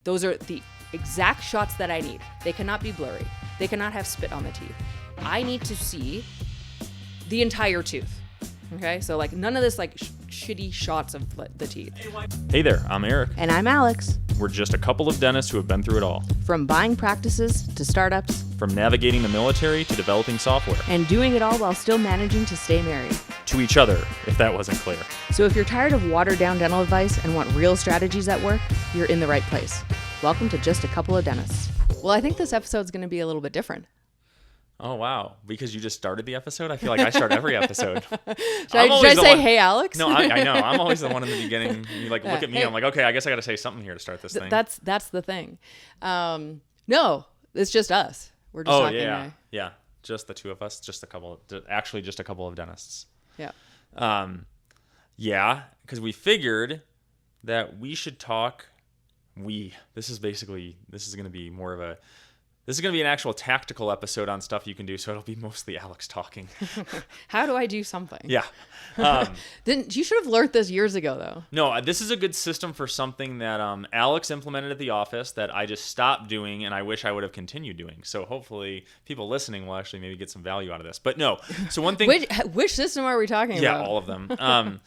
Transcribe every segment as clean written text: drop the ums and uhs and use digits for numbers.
Those are the exact shots that I need. They cannot be blurry. They cannot have spit on the teeth. I need to see the entire tooth. Okay, so like none of this like shitty shots of the teeth. Hey there, I'm Eric. And I'm Alex. We're just a couple of dentists who have been through it all. From buying practices to startups. From navigating the military to developing software. And doing it all while still managing to stay married. To each other, if that wasn't clear. So if you're tired of watered down dental advice and want real strategies at work, you're in the right place. Welcome to Just a Couple of Dentists. Well, I think this episode's going to be a little bit different. Oh, wow. Because you just started the episode? I feel like I start every episode. Should I say, hey, Alex? No, I know. I'm always the one in the beginning. You look at me, hey. I'm like, okay, I guess I got to say something here to start this thing. That's the thing. No, it's just us. We're just talking. Yeah. Just the two of us. Just a couple of dentists. Yeah. Yeah, because we figured that we should talk. This is going to be an actual tactical episode on stuff you can do, so it'll be mostly Alex talking. How do I do something? Yeah. Then you should have learned this years ago, though. No, this is a good system for something that Alex implemented at the office that I just stopped doing, and I wish I would have continued doing. So hopefully people listening will actually maybe get some value out of this. But no, so one thing... Which system are we talking about? Yeah, all of them.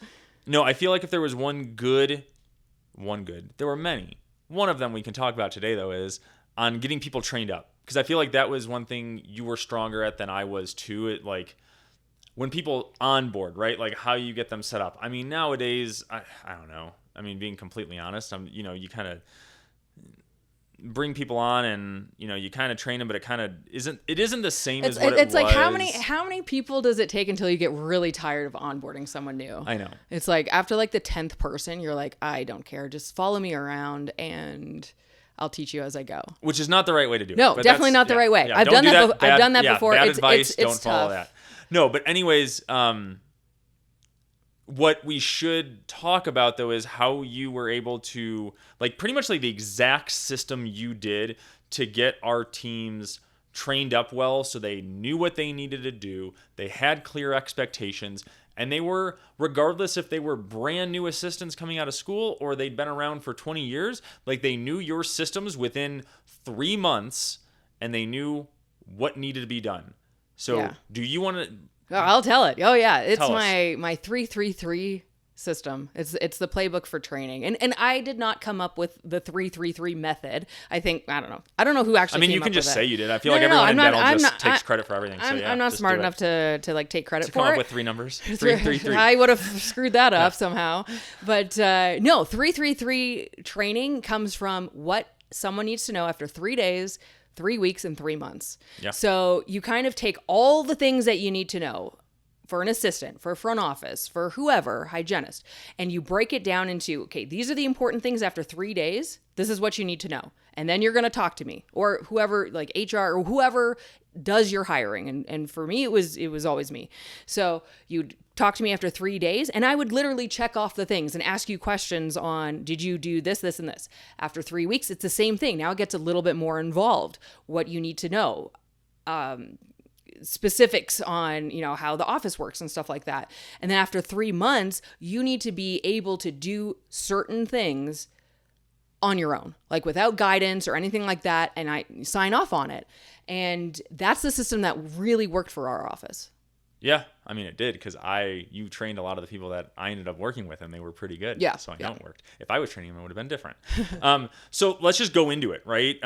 No, I feel like if there was one good, there were many. One of them we can talk about today, though, is on getting people trained up. Because I feel like that was one thing you were stronger at than I was too. It like when people onboard, right? Like how you get them set up. I mean, nowadays, I don't know. I mean, being completely honest, you kind of bring people on and you kind of train them, but it kind of isn't. It isn't the same as what it was. It's like how many people does it take until you get really tired of onboarding someone new? I know. It's like after like the 10th person, you're like, I don't care. Just follow me around and I'll teach you as I go. Which is not the right way to do it. No, definitely not the right way. Yeah, I've done that before. Bad it's advice, don't tough. follow that. No, but anyways, what we should talk about, though, is how you were able to, like, pretty much like the exact system you did to get our teams trained up well so they knew what they needed to do, they had clear expectations, and they were, regardless if they were brand new assistants coming out of school or they'd been around for 20 years, like they knew your systems within 3 months and they knew what needed to be done. So do you want to... I'll tell it. Oh yeah, it's my 3-3-3 system. It's the playbook for training, and I did not come up with the 3-3-3 method. I don't know who actually. I mean, came you can up just with say it. you did. I feel like everyone in dental just takes credit for everything. I'm not smart enough to like take credit for it. Come up with 3 numbers. 3-3-3. I would have screwed that up somehow. But no, 3-3-3 training comes from what someone needs to know after 3 days, 3 weeks, and 3 months. Yeah. So you kind of take all the things that you need to know for an assistant, for a front office, for whoever, hygienist, and you break it down into, okay, these are the important things after 3 days. This is what you need to know. And then you're going to talk to me or whoever, like HR or whoever does your hiring. And for me, it was always me. So you'd talk to me after 3 days and I would literally check off the things and ask you questions on, did you do this, this, and this? After 3 weeks, it's the same thing. Now it gets a little bit more involved, what you need to know. Specifics on, how the office works and stuff like that. And then after 3 months, you need to be able to do certain things on your own, like without guidance or anything like that. And I sign off on it. And that's the system that really worked for our office. Yeah. I mean, it did because you trained a lot of the people that I ended up working with and they were pretty good. Yeah. So I know it worked. If I was training them, it would have been different. So let's just go into it, right?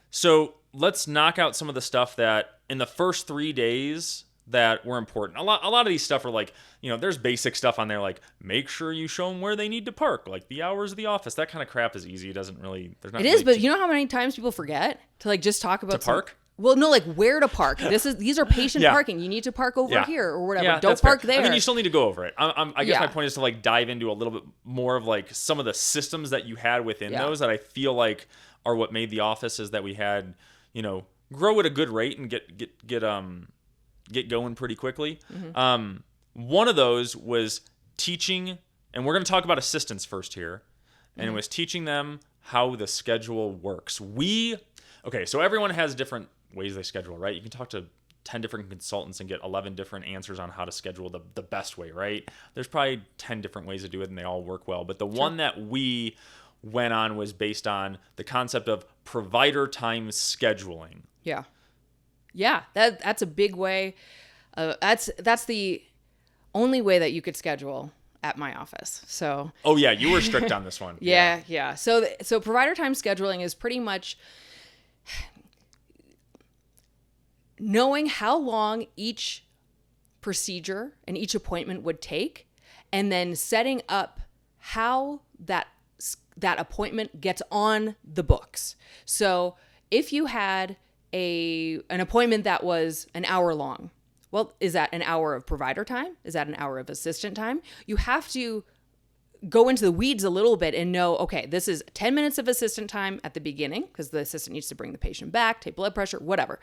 So let's knock out some of the stuff that in the first 3 days that were important. A lot of these stuff are like, there's basic stuff on there like make sure you show them where they need to park, like the hours of the office. That kind of crap is easy. It doesn't really. It is, but you know how many times people forget to like just talk about to park. Well, no, like where to park. These are patient parking. You need to park over here or whatever. Yeah, don't park there. I mean, you still need to go over it. I guess my point is to like dive into a little bit more of like some of the systems that you had within those that I feel like are what made the offices that we had, grow at a good rate and get going pretty quickly. Mm-hmm. One of those was teaching, and we're going to talk about assistants first here, and it was teaching them how the schedule works. So everyone has different ways they schedule, right? You can talk to 10 different consultants and get 11 different answers on how to schedule the best way, right? There's probably 10 different ways to do it and they all work well. But the one that we went on was based on the concept of provider time scheduling. Yeah. Yeah. That's a big way. That's the only way that you could schedule at my office. So. Oh yeah. You were strict on this one. Yeah. So provider time scheduling is pretty much knowing how long each procedure and each appointment would take, and then setting up how that appointment gets on the books. So if you had an appointment that was an hour long, well, is that an hour of provider time? Is that an hour of assistant time? You have to go into the weeds a little bit and know, okay, this is 10 minutes of assistant time at the beginning because the assistant needs to bring the patient back, take blood pressure, whatever.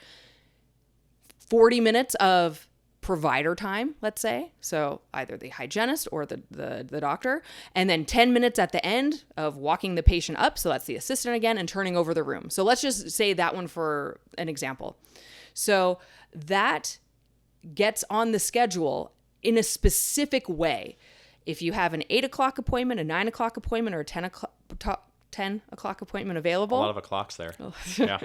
40 minutes of provider time, let's say. So either the hygienist or the doctor. And then 10 minutes at the end of walking the patient up. So that's the assistant again and turning over the room. So let's just say that one for an example. So that gets on the schedule in a specific way. If you have an 8 o'clock appointment, a 9 o'clock appointment, or a 10 o'clock appointment available. A lot of o'clocks there. Oh. Yeah.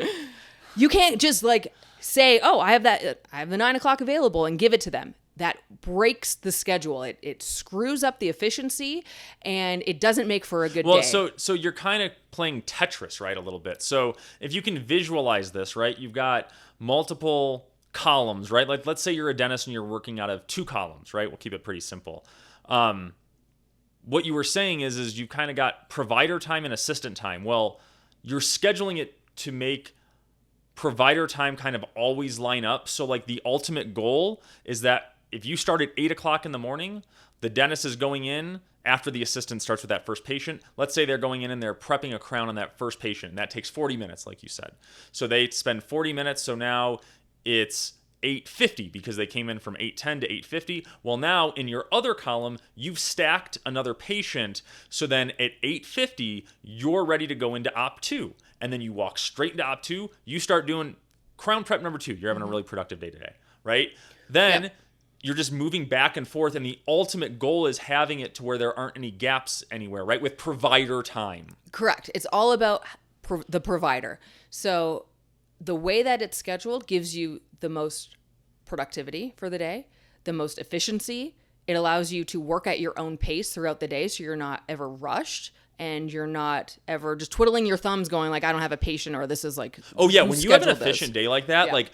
You can't just like say, oh, I have the 9 o'clock available and give it to them. That breaks the schedule. It screws up the efficiency and it doesn't make for a good day. Well, so you're kind of playing Tetris, right? A little bit. So if you can visualize this, right? You've got multiple columns, right? Like let's say you're a dentist and you're working out of 2 columns, right? We'll keep it pretty simple. What you were saying is you kind of got provider time and assistant time. Well, you're scheduling it to make provider time kind of always line up. So like the ultimate goal is that if you start at 8 o'clock in the morning, the dentist is going in after the assistant starts with that first patient. Let's say they're going in and they're prepping a crown on that first patient. And that takes 40 minutes, like you said. So they spend 40 minutes. So now it's 8:50 because they came in from 8:10 to 8:50. Well, now in your other column, you've stacked another patient. So then at 8:50, you're ready to go into Op 2. And then you walk straight into Op 2. You start doing crown prep number 2. You're having a really productive day today, right? Then you're just moving back and forth. And the ultimate goal is having it to where there aren't any gaps anywhere, right? With provider time. Correct. It's all about the provider. So the way that it's scheduled gives you the most productivity for the day, the most efficiency. It allows you to work at your own pace throughout the day, so you're not ever rushed and you're not ever just twiddling your thumbs going like, I don't have a patient, or this is like, oh yeah, when you have an efficient day like that, like,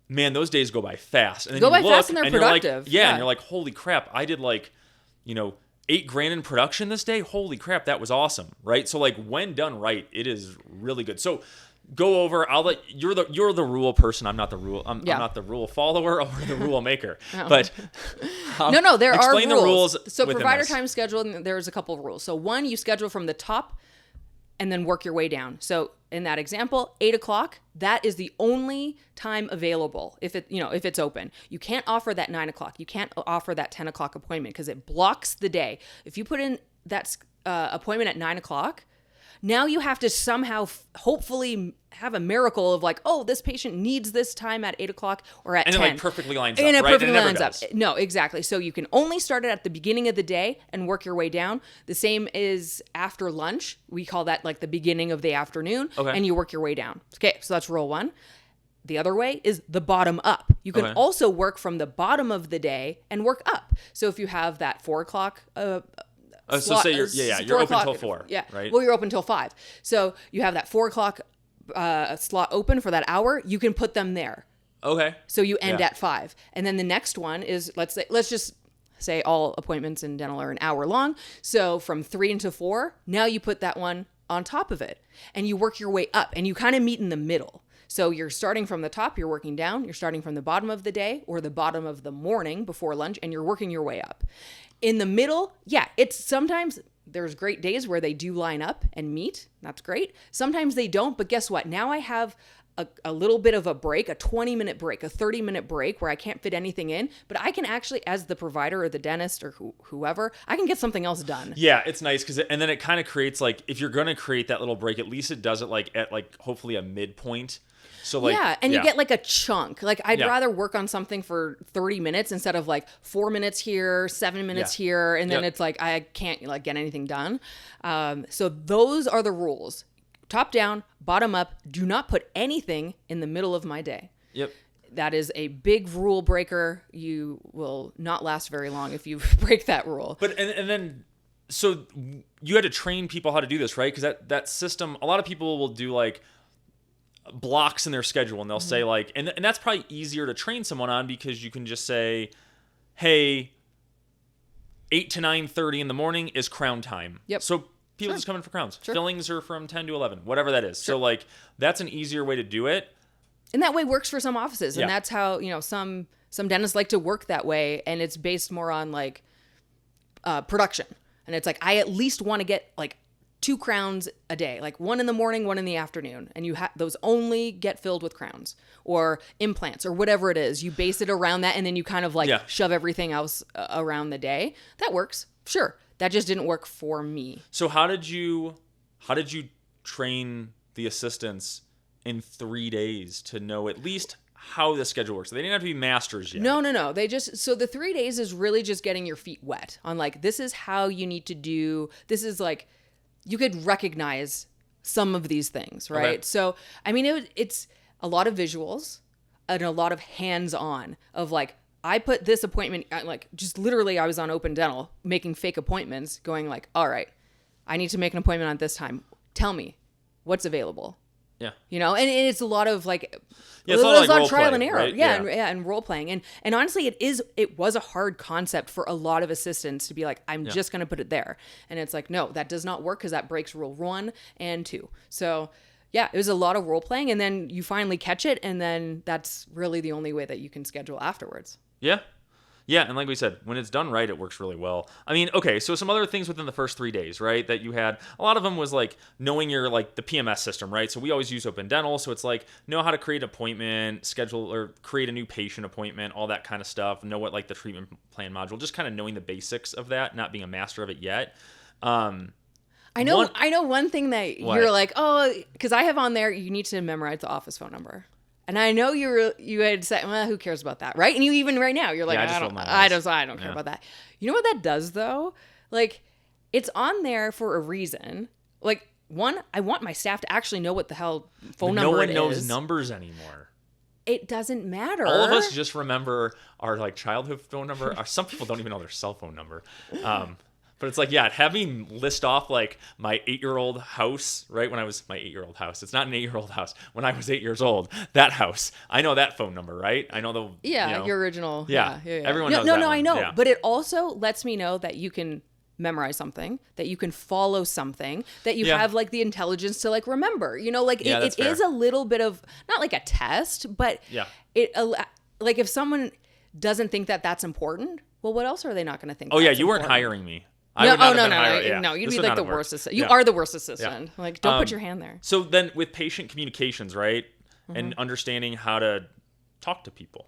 man, those days go by fast. And then go by fast and they're productive. Like, and you're like, holy crap, I did like, $8,000 in production this day. Holy crap, that was awesome, right? So like when done right, it is really good. So go over. I'll let you're the rule person. I'm not the rule. I'm not the rule follower or the rule maker. No. But no, there are rules. The rules. So provider time scheduling, there's a couple of rules. So one, you schedule from the top and then work your way down. So in that example, 8 o'clock, that is the only time available if it's open. You can't offer that 9 o'clock. You can't offer that 10 o'clock appointment because it blocks the day. If you put in that appointment at 9 o'clock, now you have to somehow hopefully have a miracle of like, oh, this patient needs this time at 8 o'clock or at 10. And it like perfectly lines up, and it right? perfectly lines up. No, exactly. So you can only start it at the beginning of the day and work your way down. The same is after lunch. We call that like the beginning of the afternoon. Okay. And you work your way down. Okay, so that's rule 1. The other way is the bottom up. You can also work from the bottom of the day and work up. So if you have that 4 o'clock so say you're open till 4. Yeah. Right. Well, you're open till 5. So you have that 4 o'clock slot open for that hour. You can put them there. Okay. So you end at 5. And then the next one is, let's just say all appointments in dental are an hour long. So from 3 until 4, now you put that one on top of it and you work your way up and you kind of meet in the middle. So you're starting from the top, you're working down, you're starting from the bottom of the day or the bottom of the morning before lunch, and you're working your way up. In the middle, it's sometimes there's great days where they do line up and meet. That's great. Sometimes they don't, but guess what? Now I have a little bit of a break, a 20-minute break, a 30-minute break where I can't fit anything in, but I can actually, as the provider or the dentist or whoever, I can get something else done. Yeah, it's nice because and then it kind of creates like, if you're going to create that little break, at least it does it like at like hopefully a midpoint. So like, yeah, and you get like a chunk. Like I'd Yeah. rather work on something for 30 minutes instead of like 4 minutes here, 7 minutes here, and then it's like I can't like get anything done. So those are the rules. Top down, bottom up. Do not put anything in the middle of my day. Yep. That is a big rule breaker. You will not last very long if you break that rule. But and then so you had to train people how to do this, right? Because that system, a lot of people will do like blocks in their schedule, and they'll say like, and that's probably easier to train someone on because you can just say, hey, 8 to 9:30 in the morning is crown time. Yep. So people just come in for crowns. Sure. Fillings are from 10 to 11, whatever that is. Sure. So like that's an easier way to do it. And that way works for some offices. And Yeah. that's how, some dentists like to work that way. And it's based more on like production. And it's like, I at least want to get like 2 crowns a day, like 1 in the morning, 1 in the afternoon. And those only get filled with crowns or implants or whatever it is. You base it around that. And then you kind of like shove everything else around the day. That works. Sure. That just didn't work for me. So how did you train the assistants in 3 days to know at least how the schedule works? They didn't have to be masters yet. No. So the 3 days is really just getting your feet wet on like, this is how you need to do, this is like, you could recognize some of these things, right? Okay. So, I mean, it's a lot of visuals and a lot of hands-on of like, I put this appointment, like just literally I was on Open Dental making fake appointments going like, all right, I need to make an appointment at this time. Tell me what's available. Yeah. And it's a lot of like, it's a lot of trial role and play, error. right? Yeah. And role playing. And honestly, it was a hard concept for a lot of assistants to be like, I'm just going to put it there. And it's like, no, that does not work because that breaks rule 1 and 2. So yeah, it was a lot of role playing, and then you finally catch it. And then that's really the only way that you can schedule afterwards. Yeah. Yeah, and like we said, when it's done right, it works really well. I mean, okay, so some other things within the first 3 days, right, that you had, a lot of them was like knowing your, like, the PMS system, right? So we always use Open Dental, so it's like, know how to create an appointment, schedule or create a new patient appointment, all that kind of stuff, know what, like, the treatment plan module, just kind of knowing the basics of that, not being a master of it yet. I know one thing that you're like, oh, because I have on there, you need to memorize the office phone number. And I know you had said, well, who cares about that, right? And you even right now, you're like, I don't care about that. You know what that does though? Like, it's on there for a reason. Like, one, I want my staff to actually know what the hell phone number it is. No one knows numbers anymore. It doesn't matter. All of us just remember our like childhood phone number. Some people don't even know their cell phone number. But it's like, yeah, having list off like my 8-year-old house, right? When I was my 8-year-old house, it's not an 8-year-old house. When I was 8 years old, that house, I know that phone number, right? I know your original. Yeah. Everyone knows No, that I one. know. Yeah. But it also lets me know that you can memorize something, that you can follow something, that you have like the intelligence to like remember, like it is a little bit of not like a test, but like if someone doesn't think that that's important, well, what else are they not going to think? Oh yeah, you important? weren't hiring me. No, you'd be like the worst assistant. You are the worst assistant. Yeah. Like, don't put your hand there. So then with patient communications, right? Mm-hmm. And understanding how to talk to people.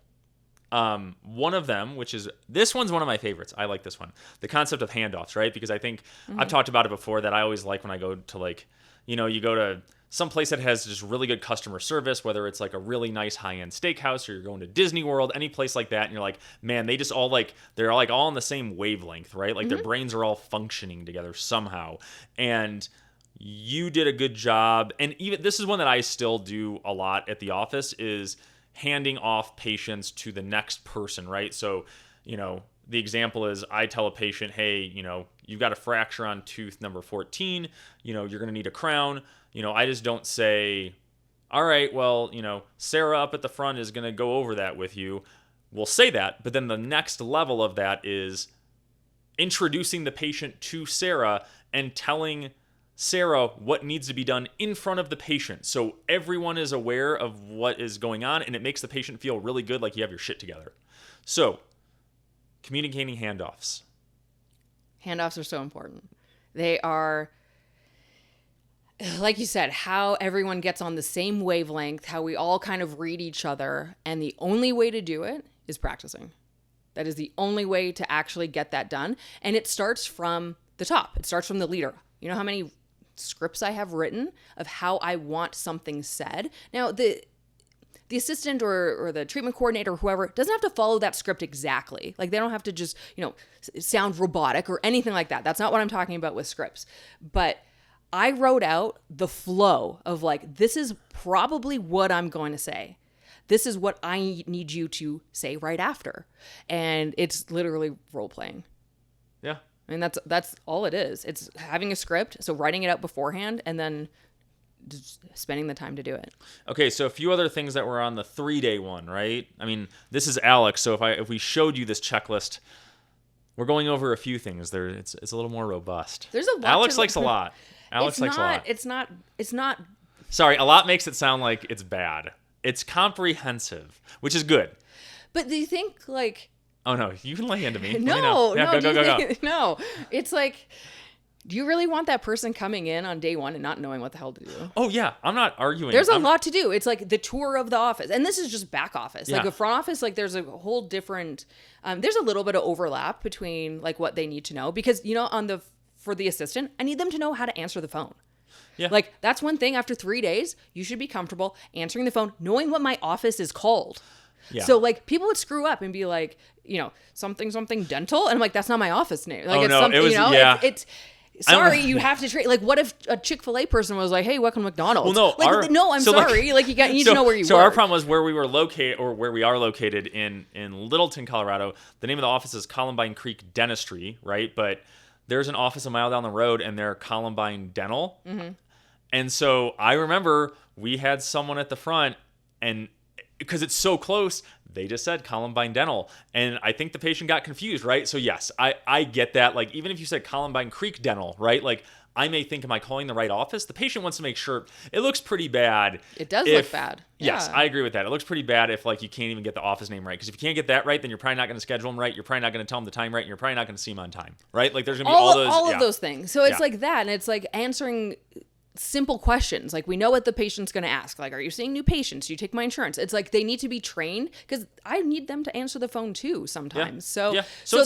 One of them, this one's one of my favorites. I like this one. The concept of handoffs, right? Because I think I've talked about it before that I always like when I go to like, you go to some place that has just really good customer service, whether it's like a really nice high-end steakhouse or you're going to Disney World, any place like that, and you're like, man, they just all like, they're like all on the same wavelength, right? Like their brains are all functioning together somehow. And you did a good job. And even this is one that I still do a lot at the office is handing off patients to the next person, right? So, the example is I tell a patient, hey, you've got a fracture on tooth number 14, you're going to need a crown. I just don't say, all right, well, Sarah up at the front is going to go over that with you. We'll say that, but then the next level of that is introducing the patient to Sarah and telling Sarah what needs to be done in front of the patient. So everyone is aware of what is going on, and it makes the patient feel really good, like you have your shit together. So, communicating handoffs. Handoffs are so important. They are... like you said, how everyone gets on the same wavelength, how we all kind of read each other. And the only way to do it is practicing. That is the only way to actually get that done. And it starts from the top. It starts from the leader. You know how many scripts I have written of how I want something said? Now, the assistant or the treatment coordinator or whoever doesn't have to follow that script exactly. Like they don't have to just, sound robotic or anything like that. That's not what I'm talking about with scripts. But I wrote out the flow of like, this is probably what I'm going to say. This is what I need you to say right after. And it's literally role playing. Yeah. I mean, that's all it is. It's having a script. So writing it out beforehand and then just spending the time to do it. Okay, so a few other things that were on the 3-day one, right? I mean, this is Alex, so if we showed you this checklist, we're going over a few things. It's a little more robust. There's a lot. Alex likes a lot. Alex likes a lot. It's not. Sorry, a lot makes it sound like it's bad. It's comprehensive, which is good. But do you think like? Oh no, you can lay into me. No, yeah, no, go. No. It's like, do you really want that person coming in on day one and not knowing what the hell to do? Oh yeah, I'm not arguing. There's a lot to do. It's like the tour of the office, and this is just back office. Yeah. Like a front office, like there's a whole different. There's a little bit of overlap between like what they need to know because for the assistant, I need them to know how to answer the phone. Yeah. Like that's one thing. After 3 days, you should be comfortable answering the phone, knowing what my office is called. Yeah. So like people would screw up and be like, something dental, and I'm like, that's not my office name. Like something, it was, yeah. it's sorry, you have to treat. Like, what if a Chick-fil-A person was like, "Hey, welcome to McDonald's"? Well, no, I'm sorry. Like, you need to know where you work. So our problem was where we were located, or where we are located in Littleton, Colorado. The name of the office is Columbine Creek Dentistry, right? But there's an office a mile down the road, and they're Columbine Dental. Mm-hmm. And so I remember we had someone at the front, and because it's so close, they just said Columbine Dental. And I think the patient got confused, right? So yes, I get that. Like, even if you said Columbine Creek Dental, right? Like, I may think, am I calling the right office? The patient wants to make sure. It looks pretty bad. It does look bad. Yes, yeah. I agree with that. It looks pretty bad if like you can't even get the office name right. Because if you can't get that right, then you're probably not going to schedule them right. You're probably not going to tell them the time right. And you're probably not going to see them on time, right? Like there's going to be all of those things. So it's like that. And it's like answering simple questions. Like we know what the patient's going to ask. Like, are you seeing new patients? Do you take my insurance? It's like they need to be trained because I need them to answer the phone too sometimes. Yeah. So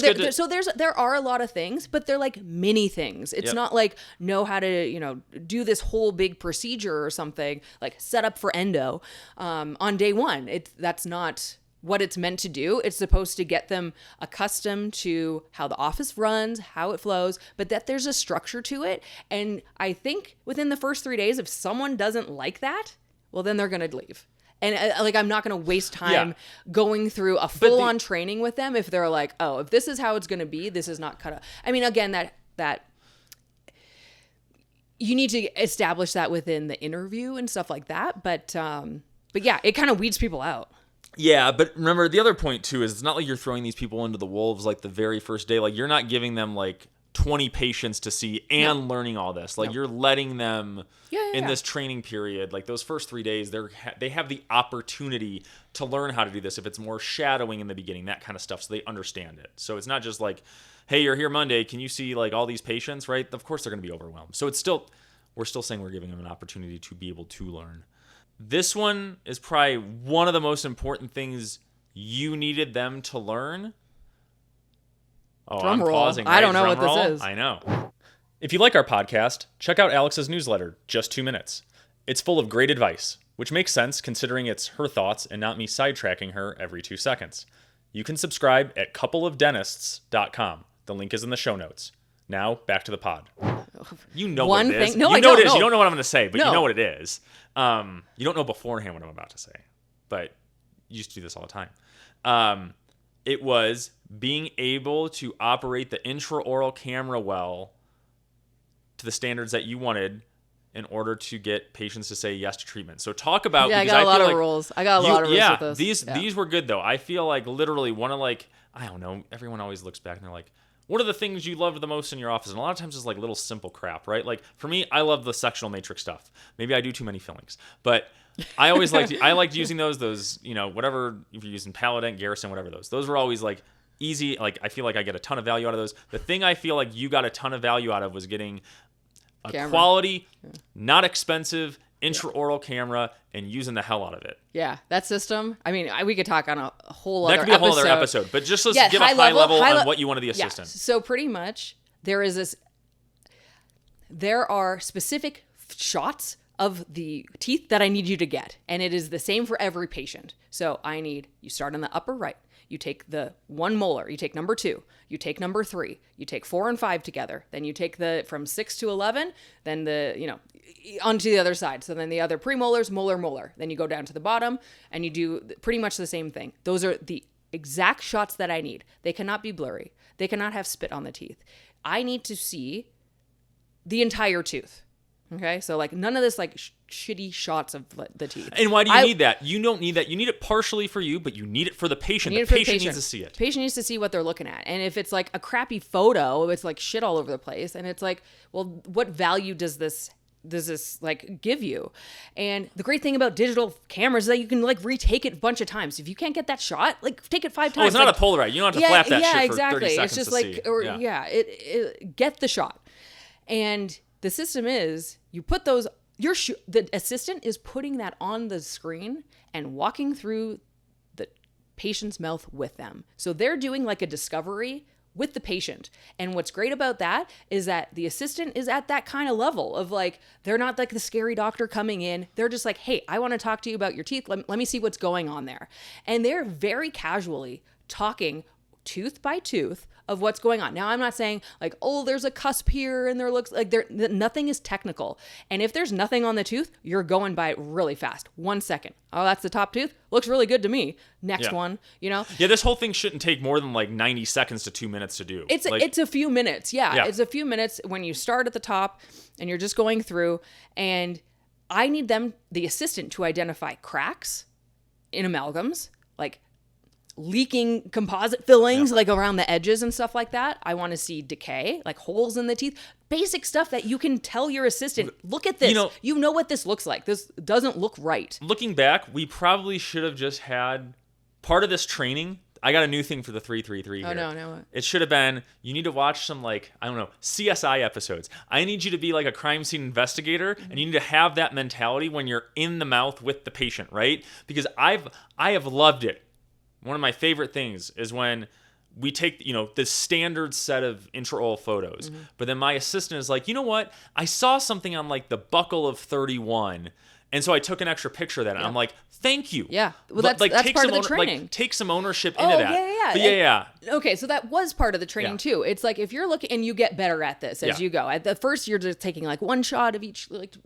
there are a lot of things, but they're like mini things. It's not like know how to, do this whole big procedure or something like set up for endo on day one. That's not what it's meant to do. It's supposed to get them accustomed to how the office runs, how it flows, but that there's a structure to it. And I think within the first 3 days, if someone doesn't like that, well, then they're going to leave. And I'm not going to waste time going through a full-on training with them if they're like, oh, if this is how it's going to be, this is not cut up. I mean, again, that you need to establish that within the interview and stuff like that. But yeah, it kind of weeds people out. Yeah, but remember, the other point, too, is it's not like you're throwing these people into the wolves like the very first day. Like, you're not giving them, like, 20 patients to see and learning all this. Like, you're letting them in this training period. Like, those first 3 days, they have the opportunity to learn how to do this. If it's more shadowing in the beginning, that kind of stuff, so they understand it. So it's not just like, hey, you're here Monday. Can you see, like, all these patients, right? Of course they're going to be overwhelmed. So we're still saying we're giving them an opportunity to be able to learn. This one is probably one of the most important things you needed them to learn. Oh, Drum I'm roll. pausing. Right? I don't know Drum what roll? this is. I know. If you like our podcast, check out Alex's newsletter, Just 2 Minutes. It's full of great advice, which makes sense considering it's her thoughts and not me sidetracking her every 2 seconds. You can subscribe at coupleofdentists.com. The link is in the show notes. Now, back to the pod. You know what it is. No, you I know don't it is. know. You don't know what I'm going to say, but No. you know what it is. You don't know beforehand what I'm about to say, but you used to do this all the time. It was being able to operate the intraoral camera well to the standards that you wanted in order to get patients to say yes to treatment. So talk about... Yeah, I got a lot of rules. I got a lot of rules with this. These were good, though. I feel like literally one of like... I don't know. Everyone always looks back and they're like, what are the things you loved the most in your office? And a lot of times it's like little simple crap, right? Like for me, I love the sectional matrix stuff. Maybe I do too many fillings, but I always liked using those, whatever, if you're using Paladin, Garrison, whatever those were always like easy. Like I feel like I get a ton of value out of those. The thing I feel like you got a ton of value out of was getting a quality, not expensive intraoral camera and using the hell out of it. Yeah, that system. I mean, we could talk on a whole other episode. That could be a whole other episode, but just let's give a high level on what you want of the assistant. Yeah. So pretty much there are specific shots of the teeth that I need you to get, and it is the same for every patient. So you start on the upper right. You take the 1 molar, you take number 2, you take number 3, you take 4 and 5 together, then you take from 6 to 11, then onto the other side. So then the other premolars, molar. Then you go down to the bottom and you do pretty much the same thing. Those are the exact shots that I need. They cannot be blurry. They cannot have spit on the teeth. I need to see the entire tooth. Okay, so like none of this like shitty shots of the teeth. And why do you need that? You don't need that. You need it partially for you, but you need it for the patient. The patient needs to see it. Patient needs to see what they're looking at. And if it's like a crappy photo, it's like shit all over the place. And it's like, well, what value does this like give you? And the great thing about digital cameras is that you can like retake it a bunch of times. If you can't get that shot, like take it 5 times. Oh, it's not a Polaroid. You don't have to flap that shit for 30 seconds it's just to like, see. It get the shot. And the system is you put those. The assistant is putting that on the screen and walking through the patient's mouth with them. So they're doing like a discovery with the patient. And what's great about that is that the assistant is at that kind of level of like, they're not like the scary doctor coming in. They're just like, hey, I want to talk to you about your teeth. Let me see what's going on there. And they're very casually talking tooth by tooth of what's going on. Now, I'm not saying like, oh, there's a cusp here and there looks like nothing is technical. And if there's nothing on the tooth, you're going by it really fast. 1 second. Oh, that's the top tooth. Looks really good to me. Next one, Yeah, this whole thing shouldn't take more than like 90 seconds to 2 minutes to do. It's a few minutes. Yeah, it's a few minutes when you start at the top and you're just going through. And I need the assistant, to identify cracks in amalgams, like leaking composite fillings like around the edges and stuff like that. I want to see decay, like holes in the teeth, basic stuff that you can tell your assistant, look at this. You know what this looks like. This doesn't look right. Looking back, we probably should have just had part of this training. I got a new thing for the 333 here. Oh, no. It should have been, you need to watch some like, I don't know, CSI episodes. I need you to be like a crime scene investigator, and you need to have that mentality when you're in the mouth with the patient, right? Because I have loved it. One of my favorite things is when we take, the standard set of intraoral photos, but then my assistant is like, you know what? I saw something on like the buckle of 31, and so I took an extra picture of that. And I'm like, thank you. Yeah. Well, that's part of the training. Like, take some ownership into that. Yeah. Okay, so that was part of the training too. It's like if you're looking, and you get better at this as you go. At the first, you're just taking like one shot of each, like,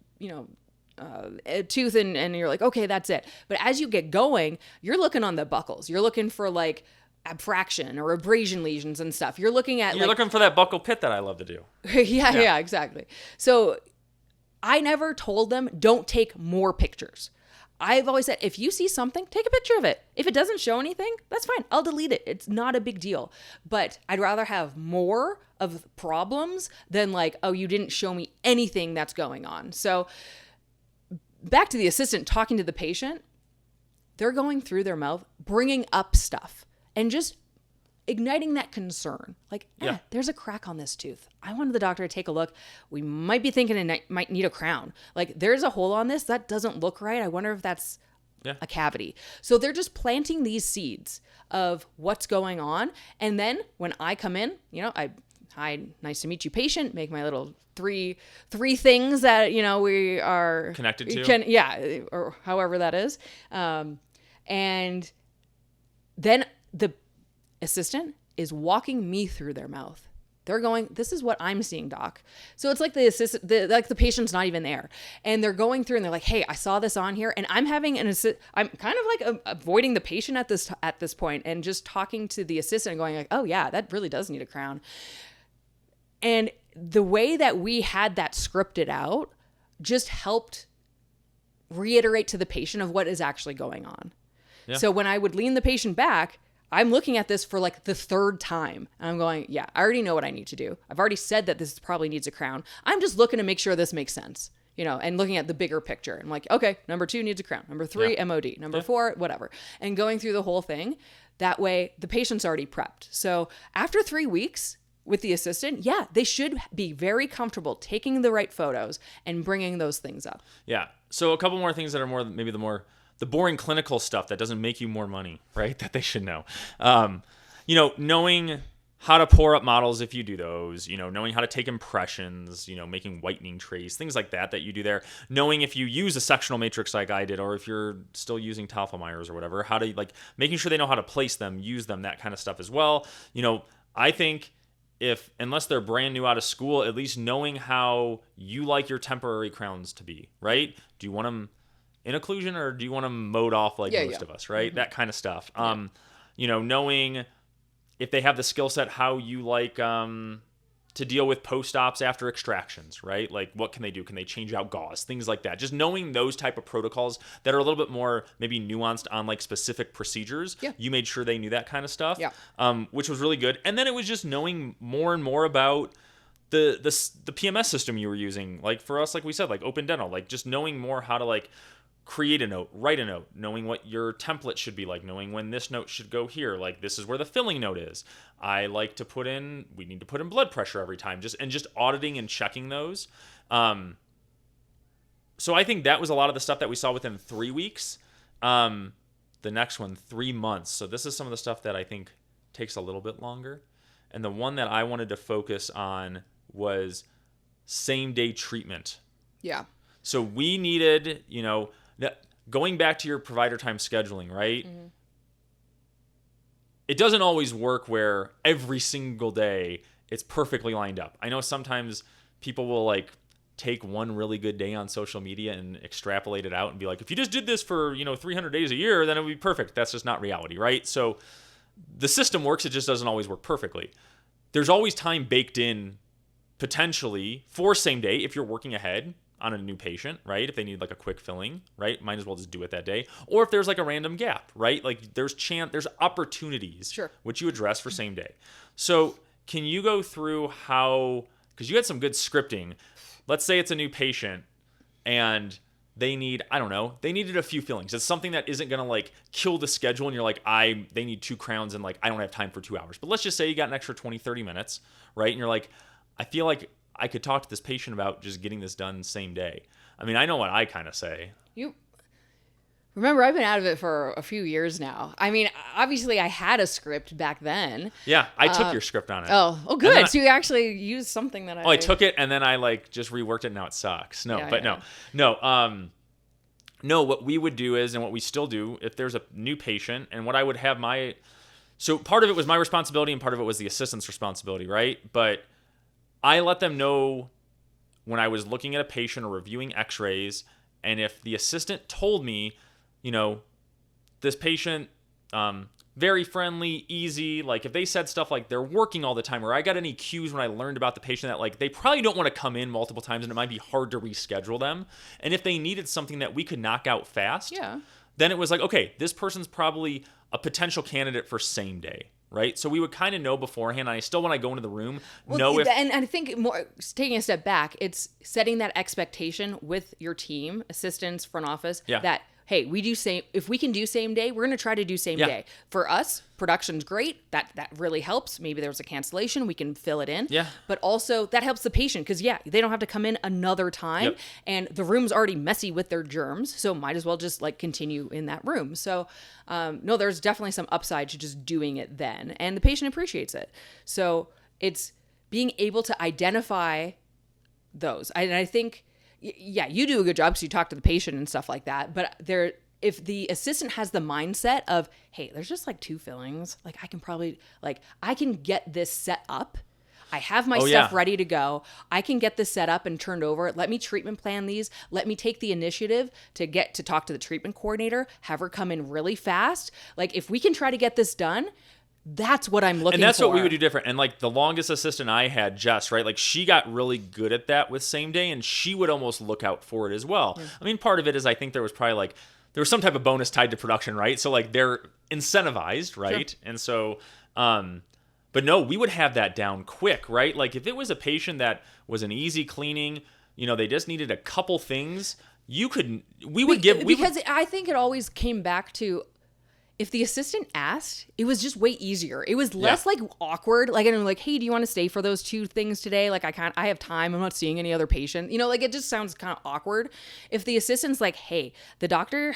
tooth, and you're like, okay, that's it. But as you get going, you're looking on the buckles. You're looking for like abfraction or abrasion lesions and stuff. You're looking for that buccal pit that I love to do. Yeah, exactly. So I never told them, don't take more pictures. I've always said, if you see something, take a picture of it. If it doesn't show anything, that's fine. I'll delete it. It's not a big deal. But I'd rather have more of problems than like, oh, you didn't show me anything that's going on. So back to the assistant talking to the patient, they're going through their mouth, bringing up stuff and just igniting that concern. Like, there's a crack on this tooth. I wanted the doctor to take a look. We might be thinking it might need a crown. Like, there's a hole on this. That doesn't look right. I wonder if that's a cavity. So they're just planting these seeds of what's going on. And then when I come in, hi, nice to meet you, patient, make my little three things that, we are connected to. Or however that is. And then the assistant is walking me through their mouth. They're going, this is what I'm seeing, doc. So it's like the patient's not even there. And they're going through and they're like, hey, I saw this on here. And I'm having I'm kind of like avoiding the patient at this point and just talking to the assistant and going like, oh yeah, that really does need a crown. And the way that we had that scripted out just helped reiterate to the patient of what is actually going on. Yeah. So when I would lean the patient back, I'm looking at this for like the 3rd time. And I'm going, yeah, I already know what I need to do. I've already said that this probably needs a crown. I'm just looking to make sure this makes sense, and looking at the bigger picture. I'm like, okay, number 2 needs a crown. Number 3, MOD. Number 4, whatever. And going through the whole thing. That way, the patient's already prepped. So after 3 weeks, with the assistant, yeah, they should be very comfortable taking the right photos and bringing those things up. Yeah. So a couple more things that are more maybe the boring clinical stuff that doesn't make you more money, right? That they should know. Knowing how to pour up models if you do those, knowing how to take impressions, making whitening trays, things like that you do there. Knowing if you use a sectional matrix like I did, or if you're still using Tafel-Meyers or whatever, how to making sure they know how to place them, use them, that kind of stuff as well. I think unless they're brand new out of school, at least knowing how you like your temporary crowns to be, right? Do you want them in occlusion or do you want them mowed off like most of us, right? Mm-hmm. That kind of stuff. Yeah. Knowing if they have the skill set, how you like to deal with post-ops after extractions, right? Like what can they do? Can they change out gauze? Things like that. Just knowing those type of protocols that are a little bit more maybe nuanced on like specific procedures. Yeah. You made sure they knew that kind of stuff, which was really good. And then it was just knowing more and more about the PMS system you were using. Like for us, like we said, like Open Dental, like just knowing more how to like create a note, write a note, knowing what your template should be like, knowing when this note should go here, like this is where the filling note is. We need to put in blood pressure every time, just auditing and checking those. So I think that was a lot of the stuff that we saw within 3 weeks. The next one, 3 months. So this is some of the stuff that I think takes a little bit longer. And the one that I wanted to focus on was same day treatment. Yeah. So we needed, going back to your provider time scheduling, right? Mm-hmm. It doesn't always work where every single day it's perfectly lined up. I know sometimes people will like take one really good day on social media and extrapolate it out and be like, if you just did this for, 300 days a year, then it would be perfect. That's just not reality, right? So the system works, it just doesn't always work perfectly. There's always time baked in potentially for same day if you're working ahead on a new patient, right? If they need like a quick filling, right? Might as well just do it that day. Or if there's like a random gap, right? Like there's opportunities, sure, which you address for same day. So can you go through because you had some good scripting. Let's say it's a new patient and they needed a few fillings. It's something that isn't going to like kill the schedule and you're like, they need 2 crowns and like, I don't have time for 2 hours. But let's just say you got an extra 20, 30 minutes, right? And you're like, I feel like I could talk to this patient about just getting this done same day. I mean, I know what I kind of say. You remember, I've been out of it for a few years now. I mean, obviously I had a script back then. Yeah, I took your script on it. Oh, good. So you actually used something that I took it and then I like just reworked it and now it sucks. No. What we would do is, and what we still do, if there's a new patient, and what I would have so part of it was my responsibility and part of it was the assistant's responsibility, right? But I let them know when I was looking at a patient or reviewing x-rays, and if the assistant told me, this patient, very friendly, easy, like if they said stuff like they're working all the time, or I got any cues when I learned about the patient that like they probably don't want to come in multiple times and it might be hard to reschedule them. And if they needed something that we could knock out fast, then it was like, okay, this person's probably a potential candidate for same day. Right, so we would kind of know beforehand. And I still, when I go into the room, know if. And I think more taking a step back, it's setting that expectation with your team, assistants, front office, that hey, if we can do same day, we're going to try to do same day. For us, production's great. That really helps. Maybe there's a cancellation, we can fill it in. Yeah. But also that helps the patient because they don't have to come in another time, and the room's already messy with their germs, so might as well just like continue in that room. So no, there's definitely some upside to just doing it then, and the patient appreciates it. So it's being able to identify those. And I think, you do a good job because you talk to the patient and stuff like that. But if the assistant has the mindset of, hey, there's just like 2 fillings, like I can get this set up. I have my stuff ready to go. I can get this set up and turned over. Let me treatment plan these. Let me take the initiative to get to talk to the treatment coordinator, have her come in really fast. Like if we can try to get this done, that's what I'm looking for. And that's what we would do different. And like the longest assistant I had, Jess, right? Like she got really good at that with same day, and she would almost look out for it as well. Yeah. I mean, part of it is I think there was some type of bonus tied to production, right? So like they're incentivized, right? Sure. And so, but no, we would have that down quick, right? Like if it was a patient that was an easy cleaning, they just needed a couple things, I think it always came back to, if the assistant asked, it was just way easier. It was less like awkward. Like, I'm like, hey, do you want to stay for those 2 things today? Like, I have time. I'm not seeing any other patient. You know, like, it just sounds kind of awkward. If the assistant's like, hey, the doctor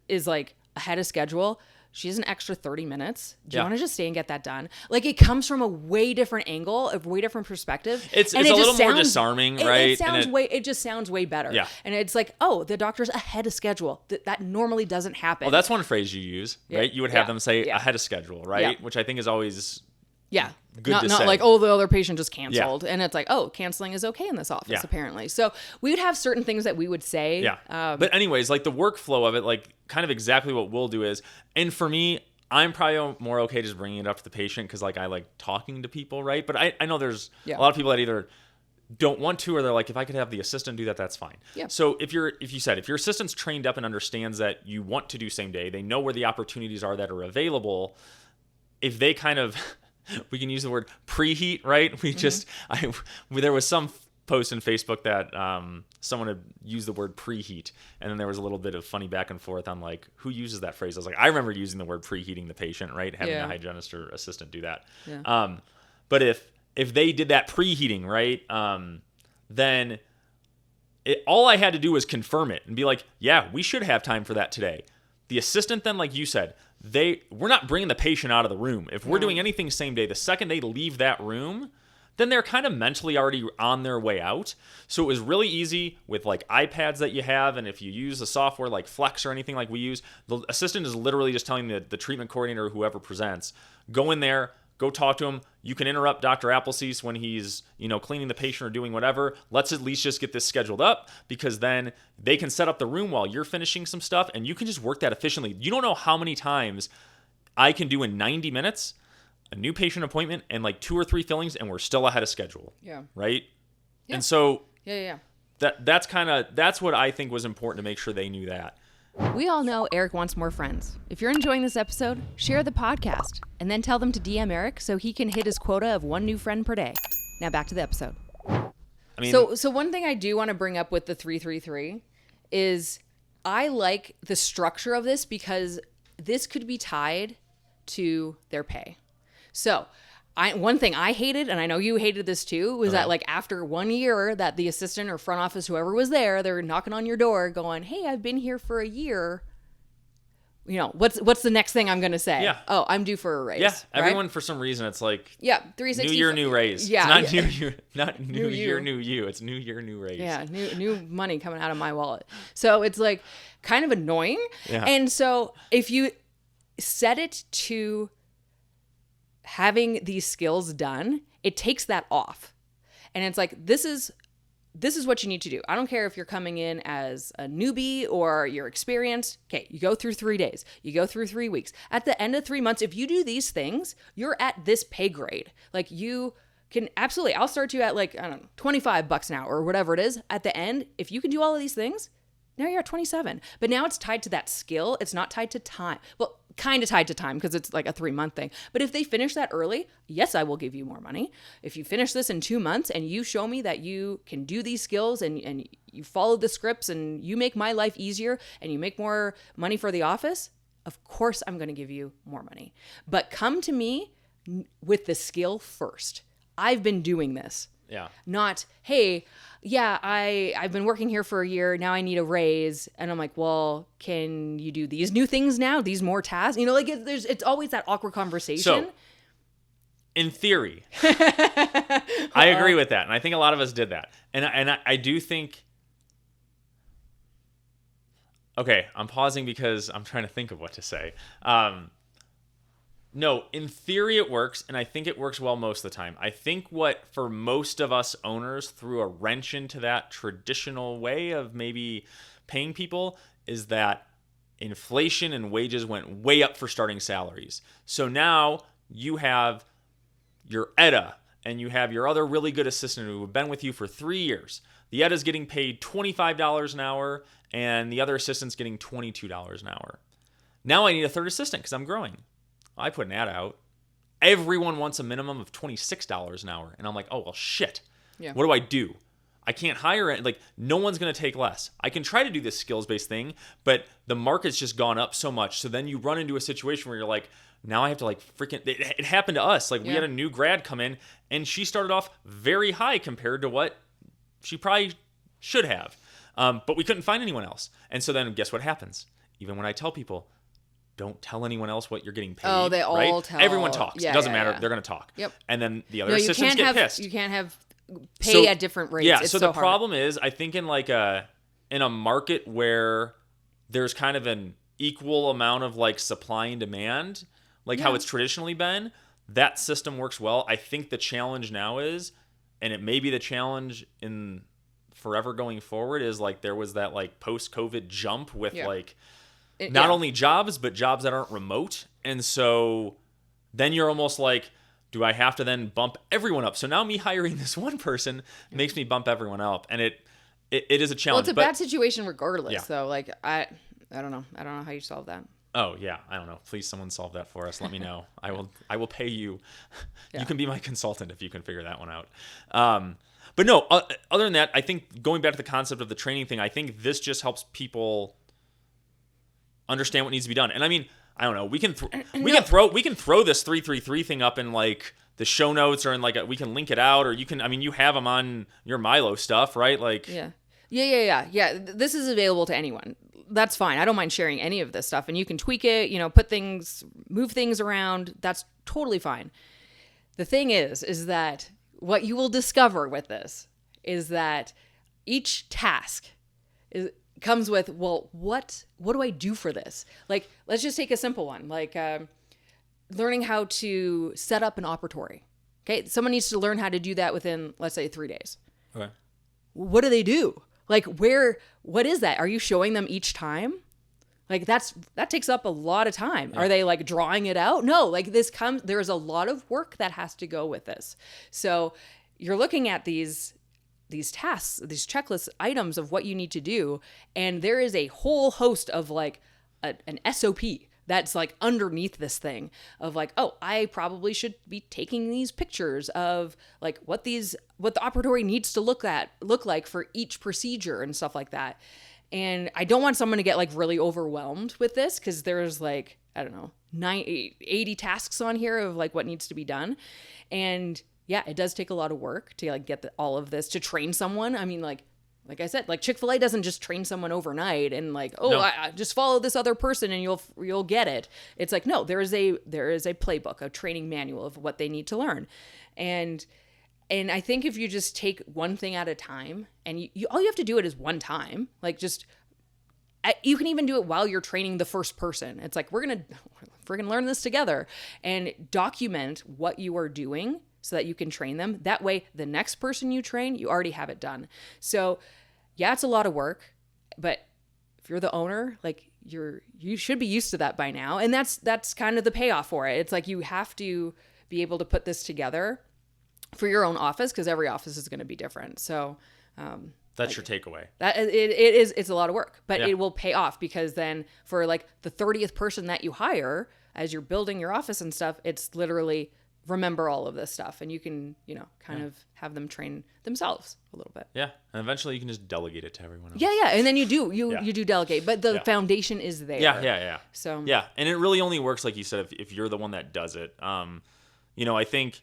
is like ahead of schedule. She has an extra 30 minutes. Do you want to just stay and get that done? Like, it comes from a way different angle, a way different perspective. It's a little more disarming, right? It just sounds way better. Yeah. And it's like, oh, the doctor's ahead of schedule. That normally doesn't happen. Well, that's one phrase you use, right? You would have them say ahead of schedule, right? Yeah. Which I think is always good to say. Not like, oh, the other patient just canceled. And it's like, oh, canceling is okay in this office, apparently. So we would have certain things that we would say. Yeah. But anyways, like the workflow of it, like kind of exactly what we'll do is, and for me, I'm probably more okay just bringing it up to the patient because like I like talking to people, right? But I know there's a lot of people that either don't want to or they're like, if I could have the assistant do that, that's fine. Yeah. So if your assistant's trained up and understands that you want to do same day, they know where the opportunities are that are available. If they kind of, we can use the word preheat, right? There was some post in Facebook that someone had used the word preheat, and then there was a little bit of funny back and forth on like who uses that phrase. I was like, I remember using the word preheating the patient, right? Having a hygienist or assistant do that. Yeah. But if they did that preheating, right, then all I had to do was confirm it and be like, yeah, we should have time for that today. The assistant then, like you said, we're not bringing the patient out of the room. If we're doing anything same day, the second they leave that room, then they're kind of mentally already on their way out. So it was really easy with like iPads that you have, and if you use a software like Flex or anything like we use, the assistant is literally just telling the treatment coordinator or whoever presents, go in there, go talk to him. You can interrupt Dr. Appleseed when he's, cleaning the patient or doing whatever. Let's at least just get this scheduled up, because then they can set up the room while you're finishing some stuff, and you can just work that efficiently. You don't know how many times I can do in 90 minutes a new patient appointment and like 2 or 3 fillings, and we're still ahead of schedule. Yeah. Right? Yeah. And so that's what I think was important to make sure they knew that. We all know Eric wants more friends. If you're enjoying this episode, share the podcast and then tell them to DM Eric so he can hit his quota of 1 new friend per day. Now back to the episode. So one thing I do want to bring up with the 333 is I like the structure of this because this could be tied to their pay. So one thing I hated, and I know you hated this too, was that like after 1 year that the assistant or front office, whoever was there, they're knocking on your door going, hey, I've been here for a year. What's the next thing I'm going to say? Yeah. Oh, I'm due for a raise. Yeah. Everyone, for some reason, it's like 360. New year, new raise. Yeah. It's not new year, new you. It's new year, new raise. Yeah. New money coming out of my wallet. So it's like kind of annoying. Yeah. And so if you set it to having these skills done, it takes that off. And it's like, this is what you need to do. I don't care if you're coming in as a newbie or you're experienced. Okay, you go through 3 days. You go through 3 weeks. At the end of 3 months, if you do these things, you're at this pay grade. Like you can absolutely, I'll start you at like, I don't know, $25 an hour or whatever it is. At the end, if you can do all of these things, now you're at 27. But now it's tied to that skill. It's not tied to time. Well, kind of tied to time because it's like a 3-month thing. But if they finish that early, yes, I will give you more money. If you finish this in 2 months and you show me that you can do these skills and you follow the scripts and you make my life easier and you make more money for the office, of course I'm going to give you more money. But come to me with the skill first. I've been doing this. Yeah. Not, hey, yeah, I've been working here for a year. Now I need a raise. And I'm like, well, can you do these new things now? These more tasks? It's always that awkward conversation. So, in theory, I agree with that. And I think a lot of us did that. And I do think, okay, I'm pausing because I'm trying to think of what to say. No, in theory it works, and I think it works well most of the time. I think what, for most of us owners, threw a wrench into that traditional way of maybe paying people is that inflation and wages went way up for starting salaries. So now you have your EDA, and you have your other really good assistant who have been with you for 3 years. The EDA's getting paid $25 an hour, and the other assistant's getting $22 an hour. Now I need a third assistant because I'm growing. I put an ad out. Everyone wants a minimum of $26 an hour. And I'm like, oh, well, shit. Yeah. What do? I can't hire it. Like, no one's going to take less. I can try to do this skills-based thing, but the market's just gone up so much. So then you run into a situation where you're like, now I have to like freaking, it happened to us. Like we had a new grad come in and she started off very high compared to what she probably should have. But we couldn't find anyone else. And so then guess what happens? Even when I tell people, don't tell anyone else what you're getting paid. Oh, they all tell. Everyone talks. It doesn't matter. They're going to talk. Yep. And then the other assistants get pissed. You can't have pay at different rates. Yeah. It's so the hard. problem is, I think in a market where there's kind of an equal amount of like supply and demand, like how it's traditionally been, that system works well. I think the challenge now is, and it may be the challenge in forever going forward, is like there was that like post-COVID jump with not only jobs, but jobs that aren't remote. And so then you're almost like, do I have to then bump everyone up? So now me hiring this one person makes me bump everyone up. And it is a challenge. Well, it's a bad situation regardless, though. Like, I don't know. I don't know how you solve that. Oh, yeah. I don't know. Please, someone solve that for us. Let me know. I will pay you. You can be my consultant if you can figure that one out. But no, other than that, I think going back to the concept of the training thing, I think this just helps people understand what needs to be done. And I mean, I don't know. We can throw this 333 thing up in like the show notes, or in like we can link it out, or you can. I mean, you have them on your Milo stuff, right? Like yeah. This is available to anyone. That's fine. I don't mind sharing any of this stuff, and you can tweak it. Move things around. That's totally fine. The thing is that what you will discover with this is that each task comes with, well, what do I do for this? Like, let's just take a simple one, like learning how to set up an operatory. Okay, someone needs to learn how to do that within, let's say, 3 days. Okay. What do they do? Like, what is that? Are you showing them each time? Like, that takes up a lot of time. Yeah. Are they like drawing it out? No, like there's a lot of work that has to go with this. So you're looking at these tasks, these checklist items of what you need to do. And there is a whole host of like an SOP that's like underneath this thing of like, oh, I probably should be taking these pictures of like what the operatory needs to look like for each procedure and stuff like that. And I don't want someone to get like really overwhelmed with this, because there's like, I don't know, 80 tasks on here of like what needs to be done. And yeah, it does take a lot of work to like get all of this, to train someone. I mean, like I said, like Chick-fil-A doesn't just train someone overnight and like, I just follow this other person and you'll get it. It's like, no, there is a playbook, a training manual of what they need to learn. And I think if you just take one thing at a time, and you all you have to do it is one time, like just, you can even do it while you're training the first person. It's like, we're going to freaking learn this together, and document what you are doing so that you can train them. That way, the next person you train, you already have it done. So yeah, it's a lot of work, but if you're the owner, like you should be used to that by now. And that's kind of the payoff for it. It's like, you have to be able to put this together for your own office, because every office is going to be different. So that's your takeaway. That it's a lot of work, but it will pay off, because then for like the 30th person that you hire as you're building your office and stuff, it's literally remember all of this stuff, and you can, kind of have them train themselves a little bit. Yeah. And eventually you can just delegate it to everyone else. Yeah. And then you do delegate, but the foundation is there. Yeah. So yeah. And it really only works, like you said, if you're the one that does it. I think,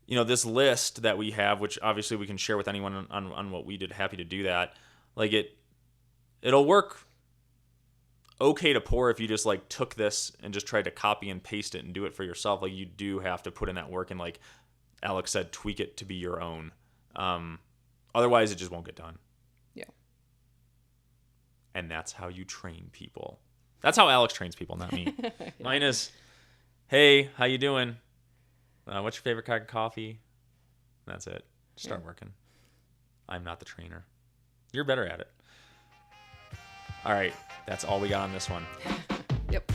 this list that we have, which obviously we can share with anyone on what we did, happy to do that. Like it'll work okay to pour if you just like took this and just tried to copy and paste it and do it for yourself. Like, you do have to put in that work and, like Alex said, tweak it to be your own. Otherwise it just won't get done. Yeah. And that's how you train people. That's how Alex trains people, not me. Yeah. Mine is, hey, how you doing? What's your favorite kind of coffee? That's it. Start working. I'm not the trainer. You're better at it. All right. That's all we got on this one. Yep.